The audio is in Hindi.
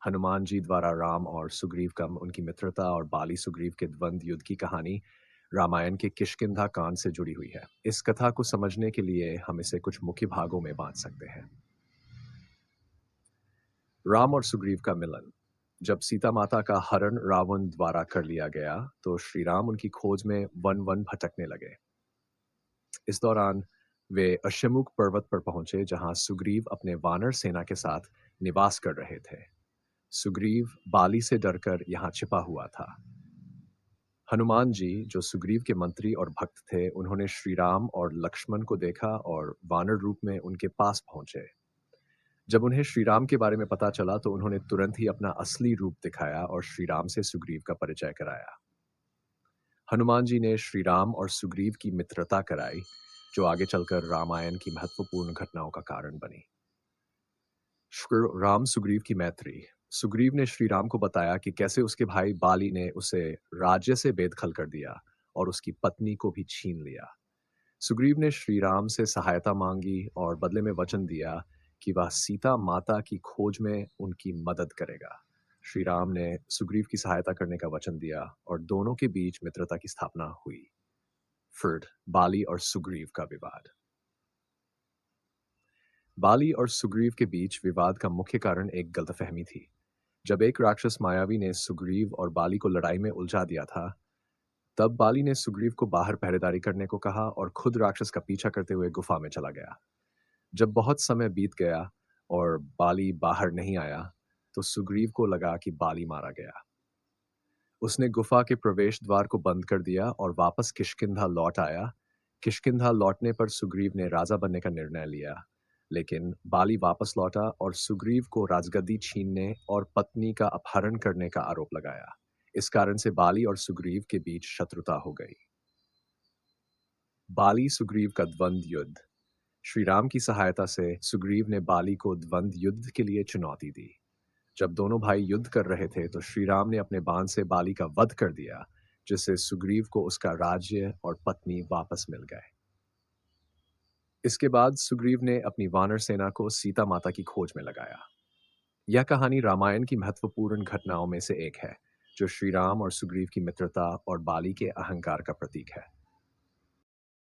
हनुमान जी द्वारा राम और सुग्रीव का उनकी मित्रता और बाली सुग्रीव के द्वंद्व युद्ध की कहानी रामायण के किष्किंधा कांड से जुड़ी हुई है। इस कथा को समझने के लिए हम इसे कुछ मुख्य भागों में बांट सकते हैं। राम और सुग्रीव का मिलन। जब सीता माता का हरण रावण द्वारा कर लिया गया, तो श्री राम उनकी खोज में वन वन भटकने लगे। इस दौरान वे अश्वमुख पर्वत पर पहुंचे, जहां सुग्रीव अपने वानर सेना के साथ निवास कर रहे थे। सुग्रीव बाली से डरकर यहाँ छिपा हुआ था। हनुमान जी, जो सुग्रीव के मंत्री और भक्त थे, उन्होंने श्री राम और लक्ष्मण को देखा और वानर रूप में उनके पास पहुंचे। जब उन्हें श्री राम के बारे में पता चला, तो उन्होंने तुरंत ही अपना असली रूप दिखाया और श्री राम से सुग्रीव का परिचय कराया। हनुमान जी ने श्री राम और सुग्रीव की मित्रता कराई, जो आगे चलकर रामायण की महत्वपूर्ण घटनाओं का कारण बनी। श्री राम सुग्रीव की मैत्री। सुग्रीव ने श्री राम को बताया कि कैसे उसके भाई बाली ने उसे राज्य से बेदखल कर दिया और उसकी पत्नी को भी छीन लिया। सुग्रीव ने श्री राम से सहायता मांगी और बदले में वचन दिया कि वह सीता माता की खोज में उनकी मदद करेगा। श्री राम ने सुग्रीव की सहायता करने का वचन दिया और दोनों के बीच मित्रता की स्थापना हुई। फिर बाली और सुग्रीव का विवाद। बाली और सुग्रीव के बीच विवाद का मुख्य कारण एक गलतफहमी थी। जब एक राक्षस मायावी ने सुग्रीव और बाली को लड़ाई में उलझा दिया था, तब बाली ने सुग्रीव को बाहर पहरेदारी करने को कहा और खुद राक्षस का पीछा करते हुए गुफा में चला गया। जब बहुत समय बीत गया और बाली बाहर नहीं आया, तो सुग्रीव को लगा कि बाली मारा गया। उसने गुफा के प्रवेश द्वार को बंद कर दिया और वापस किष्किंधा लौट आया। किष्किंधा लौटने पर सुग्रीव ने राजा बनने का निर्णय लिया, लेकिन बाली वापस लौटा और सुग्रीव को राजगद्दी छीनने और पत्नी का अपहरण करने का आरोप लगाया। इस कारण से बाली और सुग्रीव के बीच शत्रुता हो गई। बाली सुग्रीव का द्वंद्व युद्ध। श्री राम की सहायता से सुग्रीव ने बाली को द्वंद्व युद्ध के लिए चुनौती दी। जब दोनों भाई युद्ध कर रहे थे, तो श्री राम ने अपने बाण से बाली का वध कर दिया, जिससे सुग्रीव को उसका राज्य और पत्नी वापस मिल गए। इसके बाद सुग्रीव ने अपनी वानर सेना को सीता माता की खोज में लगाया। यह कहानी रामायण की महत्वपूर्ण घटनाओं में से एक है, जो श्री राम और सुग्रीव की मित्रता और बाली के अहंकार का प्रतीक है।